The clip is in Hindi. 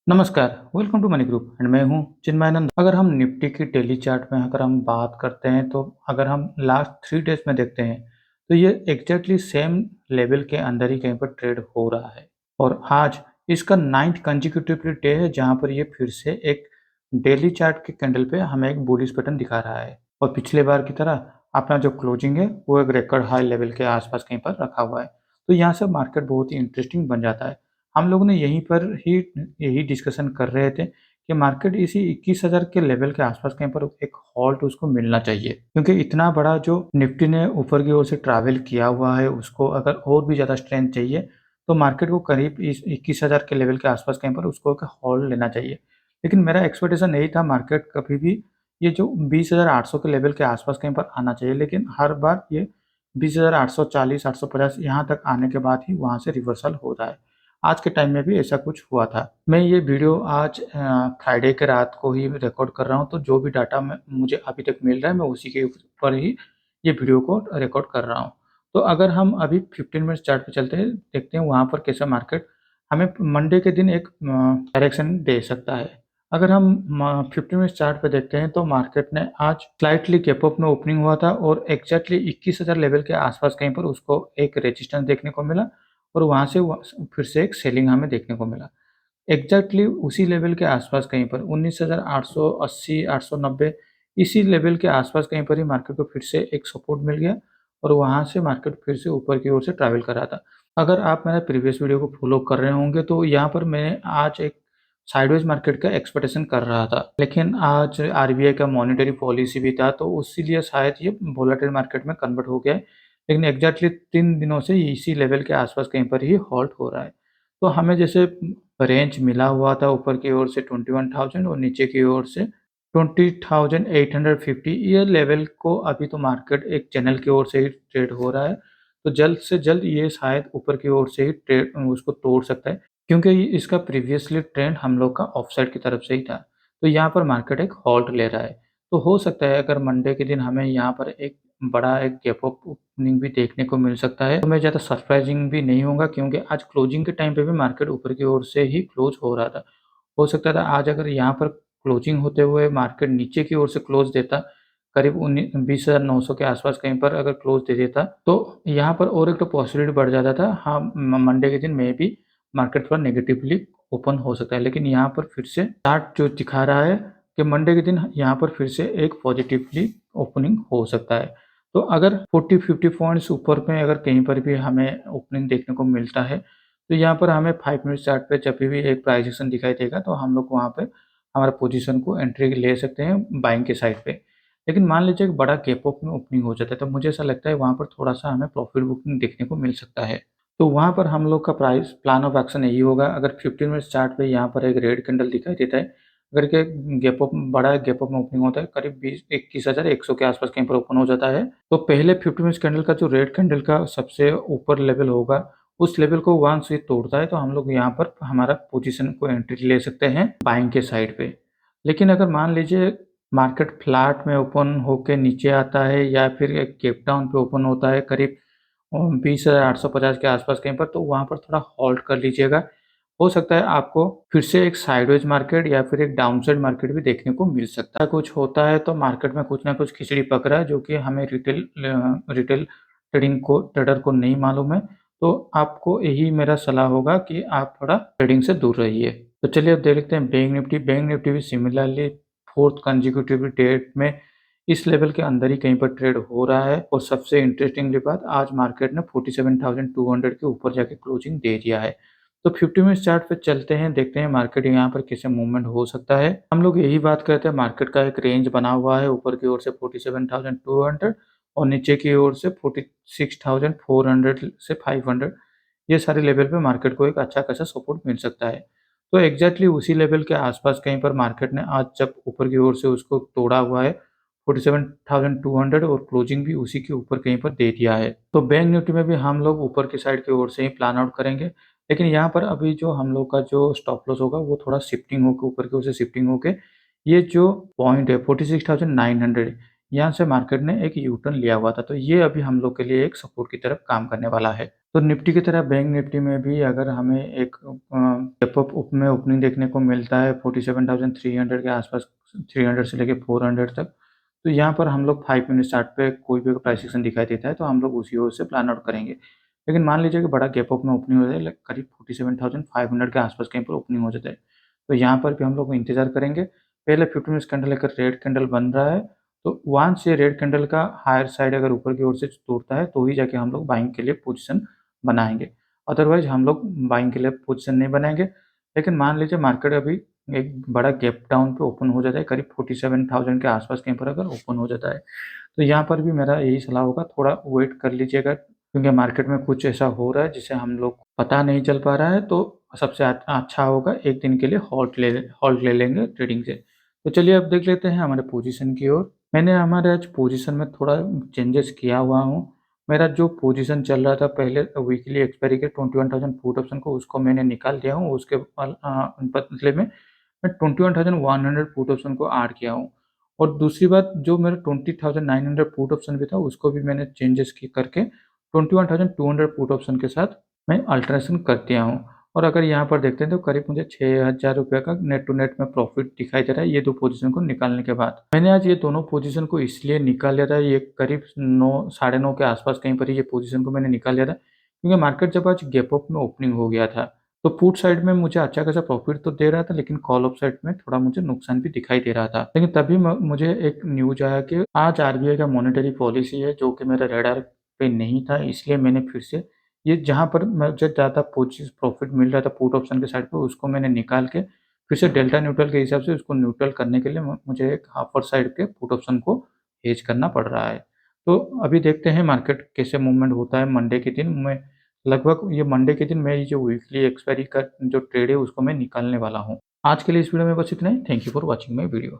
नमस्कार, welcome to money group and मैं हूं चिन्मयानंद। अगर हम निफ्टी की डेली चार्ट में अगर हम बात करते हैं तो अगर हम लास्ट 3 डेज में देखते हैं तो ये एग्जैक्टली सेम लेवल के अंदर ही कहीं पर ट्रेड हो रहा है। और आज इसका 9th कंजिक्यूटिव डे है जहां पर ये फिर से एक डेली चार्ट के कैंडल पे हमें एक बुलिश पैटर्न दिखा रहा है। और पिछले बार की तरह अपना जो क्लोजिंग है वो एक रिकॉर्ड हाई लेवल के आसपास कहीं पर रखा हुआ है। तो यहाँ से मार्केट बहुत ही इंटरेस्टिंग बन जाता है। हम लोगों ने यहीं पर ही यही डिस्कशन कर रहे थे कि मार्केट इसी 21,000 के लेवल के आसपास कहीं पर एक हॉल्ट उसको मिलना चाहिए, क्योंकि इतना बड़ा जो निफ्टी ने ऊपर की ओर से ट्रैवल किया हुआ है उसको अगर और भी ज़्यादा स्ट्रेंथ चाहिए तो मार्केट को करीब इस 21,000 के लेवल के आसपास कहीं पर उसको एक हॉल्ट लेना चाहिए। लेकिन मेरा एक्सपेक्टेशन यही था मार्केट कभी भी ये जो 20,800 के लेवल के आसपास कहीं पर आना चाहिए, लेकिन हर बार ये 20,840 850 यहाँ तक आने के बाद ही वहाँ से रिवर्सल होता है। आज के टाइम में भी ऐसा कुछ हुआ था। मैं ये वीडियो आज फ्राइडे के रात को ही रिकॉर्ड कर रहा हूँ, तो जो भी डाटा मुझे अभी तक मिल रहा है मैं उसी के ऊपर ही ये वीडियो को रिकॉर्ड कर रहा हूँ। तो अगर हम अभी 15 मिनट्स चार्ट पे चलते हैं, देखते हैं वहाँ पर कैसा मार्केट हमें मंडे के दिन एक डायरेक्शन दे सकता है। अगर हम 15 मिनट्स चार्ट पे देखते हैं तो मार्केट ने आज स्लाइटली गैप अप में ओपनिंग हुआ था और एग्जैक्टली 21,000 लेवल के आसपास कहीं पर उसको एक रेजिस्टेंस देखने को मिला और वहाँ से फिर से एक सेलिंग हमें देखने को मिला। एग्ज़ैक्टली उसी लेवल के आसपास कहीं पर 19,880 890 इसी लेवल के आसपास कहीं पर ही मार्केट को फिर से एक सपोर्ट मिल गया और वहाँ से मार्केट फिर से ऊपर की ओर से ट्रैवल कर रहा था। अगर आप मेरा प्रीवियस वीडियो को फॉलो कर रहे होंगे तो यहाँ पर मैं आज एक साइडवेज मार्केट का एक्सपेक्टेशन कर रहा था। लेकिन आज आरबीआई का मॉनेटरी पॉलिसी भी था तो इसीलिए शायद ये वोलेटाइल मार्केट में कन्वर्ट हो गया है। लेकिन एग्ज़ैक्टली 3 दिनों से इसी लेवल के आसपास कहीं पर ही हॉल्ट हो रहा है। तो हमें जैसे रेंज मिला हुआ था ऊपर की ओर से 21,000 और नीचे की ओर से 20,850, ये लेवल को अभी तो मार्केट एक चैनल की ओर से ही ट्रेड हो रहा है। तो जल्द से जल्द ये शायद ऊपर की ओर से ही ट्रेड उसको तोड़ सकता है, क्योंकि इसका प्रीवियसली ट्रेंड हम लोग का ऑफ साइड की तरफ से ही था। तो यहाँ पर मार्केट एक हॉल्ट ले रहा है। तो हो सकता है अगर मंडे के दिन हमें यहाँ पर एक बड़ा एक गैप अप ओपनिंग भी देखने को मिल सकता है, तो मैं ज़्यादा सरप्राइजिंग भी नहीं होऊँगा, क्योंकि आज क्लोजिंग के टाइम पे भी मार्केट ऊपर की ओर से ही क्लोज़ हो रहा था। हो सकता था आज अगर यहाँ पर क्लोजिंग होते हुए मार्केट नीचे की ओर से क्लोज़ देता, करीब 20,900 के आसपास कहीं पर अगर क्लोज़ दे देता, तो यहाँ पर और एक तो पॉसिबिलिटी बढ़ जाता था। हाँ, मंडे के दिन में भी मार्केट थोड़ा नेगेटिवली ओपन हो सकता है, लेकिन यहाँ पर फिर से चार्ट जो दिखा रहा है कि मंडे के दिन यहाँ पर फिर से एक पॉजिटिवली ओपनिंग हो सकता है। तो अगर 40-50 पॉइंट्स ऊपर में अगर कहीं पर भी हमें ओपनिंग देखने को मिलता है, तो यहाँ पर हमें 5 मिनट चार्ट पे जब भी एक प्राइस एक्शन दिखाई देगा तो हम लोग वहाँ पे हमारा पोजीशन को एंट्री ले सकते हैं बाइंग के साइड पे। लेकिन मान लीजिए एक बड़ा गैप अप में ओपनिंग हो जाता है, तो मुझे ऐसा लगता है वहाँ पर थोड़ा-सा हमें प्रॉफिट बुकिंग देखने को मिल सकता है। तो वहाँ पर हम लोग का प्राइस प्लान ऑफ एक्शन यही होगा, अगर 15 मिनट्स चार्ट पे यहाँ पर एक रेड कैंडल दिखाई देता है, अगर के गैप अप बड़ा गैप अप में ओपनिंग होता है, करीब 21,100 के आसपास कहीं पर ओपन हो जाता है, तो पहले 50 मिनट्स कैंडल का जो रेड कैंडल का सबसे ऊपर लेवल होगा, उस लेवल को वंस ये तोड़ता है तो हम लोग यहाँ पर हमारा पोजीशन को एंट्री ले सकते हैं बाइंग के साइड पे। लेकिन अगर मान लीजिए मार्केट फ्लैट में ओपन होके नीचे आता है या फिर एक गैप डाउन पे ओपन होता है करीब 20,850 के आसपास कहीं पर, तो वहाँ पर थोड़ा होल्ड कर लीजिएगा। हो सकता है आपको फिर से एक साइडवेज मार्केट या फिर एक डाउनसाइड मार्केट भी देखने को मिल सकता है। कुछ होता है तो मार्केट में कुछ ना कुछ खिचड़ी पक रहा है जो कि हमें रिटेल ट्रेडर को नहीं मालूम है। तो आपको यही मेरा सलाह होगा कि आप थोड़ा ट्रेडिंग से दूर रहिए। तो चलिए अब देख लेते हैं बैंक निफ्टी। बैंक निफ्टी भी सिमिलरली 4th कंसेक्यूटिव डेट में इस लेवल के अंदर ही कहीं पर ट्रेड हो रहा है और सबसे इंटरेस्टिंगली बात, आज मार्केट ने 47,200 के ऊपर जाके क्लोजिंग दे दिया है। तो 50 मिनट्स चार्ट पे चलते हैं, देखते हैं मार्केट यहाँ पर कैसे मूवमेंट हो सकता है। हम लोग यही बात करते हैं, मार्केट का एक रेंज बना हुआ है, ऊपर की ओर से 47,200 और नीचे की ओर से 46,400 से 500, ये सारे लेवल पे मार्केट को एक अच्छा खासा सपोर्ट मिल सकता है। तो एग्जैक्टली उसी लेवल के आसपास कहीं पर मार्केट ने आज जब ऊपर की ओर से उसको तोड़ा हुआ है 47,200 और क्लोजिंग भी उसी के ऊपर कहीं पर दे दिया है। तो बैंक निफ्टी में भी हम लोग ऊपर की साइड की ओर से ही प्लान आउट करेंगे। लेकिन यहाँ पर अभी जो हम लोग का जो स्टॉप लॉस होगा वो थोड़ा शिफ्टिंग होके ऊपर की ओर से शिफ्टिंग होके ये जो पॉइंट है 46,900, यहाँ से मार्केट ने एक यू टर्न लिया हुआ था। तो ये अभी हम लोग के लिए एक सपोर्ट की तरफ काम करने वाला है। तो निफ्टी की तरह बैंक निफ्टी में भी अगर हमें एक गैप अप में ओपनिंग देखने को मिलता है 47,300 के आसपास, 300 से लेके 400 तक, तो यहाँ पर हम लोग 5 मिनट चार्ट पे कोई भी प्राइस एक्शन दिखाई देता है तो हम लोग उसी ओर से प्लान आउट करेंगे। लेकिन मान लीजिए कि बड़ा गैप अप में ओपनिंग हो जाए, करीब 47,500 के आसपास कहीं पर ओपनिंग हो जाता है, तो यहाँ पर भी हम लोग इंतजार करेंगे। पहले 15 मिनट्स कैंडल लेकर रेड कैंडल बन रहा है, तो वहाँ से रेड कैंडल का हायर साइड अगर ऊपर की ओर से तोड़ता है तो ही जाके हम लोग बाइंग के लिए पोजीशन बनाएँगे। अदरवाइज़ हम लोग बाइंग के लिए पोजीशन नहीं बनाएँगे। लेकिन मान लीजिए मार्केट अभी एक बड़ा गैप डाउन पे ओपन हो जाता है, करीब 47,000 के आसपास कहीं पर अगर ओपन हो जाता है, तो यहाँ पर भी मेरा यही सलाह होगा, थोड़ा वेट कर लीजिएगा, क्योंकि मार्केट में कुछ ऐसा हो रहा है जिसे हम लोग को पता नहीं चल पा रहा है, तो सबसे अच्छा होगा एक दिन के लिए हॉल्ट ले लेंगे ट्रेडिंग से। तो चलिए अब देख लेते हैं हमारे पोजीशन की ओर। मैंने हमारे आज पोजीशन में थोड़ा चेंजेस किया हुआ हूँ। मेरा जो पोजीशन चल रहा था पहले वीकली एक्सपायरी के 21,000 पुट ऑप्शन को, उसको मैंने निकाल दिया हूँ। उसके बदले में मैं 21,100 पुट ऑप्शन को ऐड किया हूँ। और दूसरी बात, जो मेरा 20,900 पुट ऑप्शन भी था उसको भी मैंने चेंजेस करके 21,200 पुट ऑप्शन के साथ मैं अल्टरेशन कर दिया हूँ। और अगर यहाँ पर देखते हैं तो करीब मुझे 6,000 रुपये का नेट टू नेट में प्रॉफिट दिखाई दे रहा है ये 2 पोजीशन को निकालने के बाद। मैंने आज ये दोनों पोजीशन को इसलिए निकाल लिया था, ये करीब 9 साढ़े 9 के आसपास कहीं पर ही ये पोजीशन को मैंने निकाल लिया था, क्योंकि मार्केट जब आज गैप अप में ओपनिंग हो गया था, तो पुट साइड में मुझे अच्छा खासा प्रॉफिट तो दे रहा था, लेकिन कॉल ऑफ साइड में थोड़ा मुझे नुकसान भी दिखाई दे रहा था। लेकिन तभी मुझे एक न्यूज़ आया कि आज आरबीआई का मॉनेटरी पॉलिसी है, जो कि मेरे रडार पे नहीं था, इसलिए मैंने फिर से ये जहाँ पर मुझे ज़्यादा प्रॉफिट मिल रहा था पुट ऑप्शन के साइड पे, उसको मैंने निकाल के फिर से डेल्टा न्यूट्रल के हिसाब से उसको न्यूट्रल करने के लिए मुझे एक अपर साइड के पुट ऑप्शन को हेज करना पड़ रहा है। तो अभी देखते हैं मार्केट कैसे मूवमेंट होता है मंडे के दिन। मैं लगभग ये मंडे के दिन मैं ये जो वीकली एक्सपायरी का जो ट्रेड है उसको मैं निकालने वाला हूँ। आज के लिए इस वीडियो में बस इतना ही। Thank you for watching my video.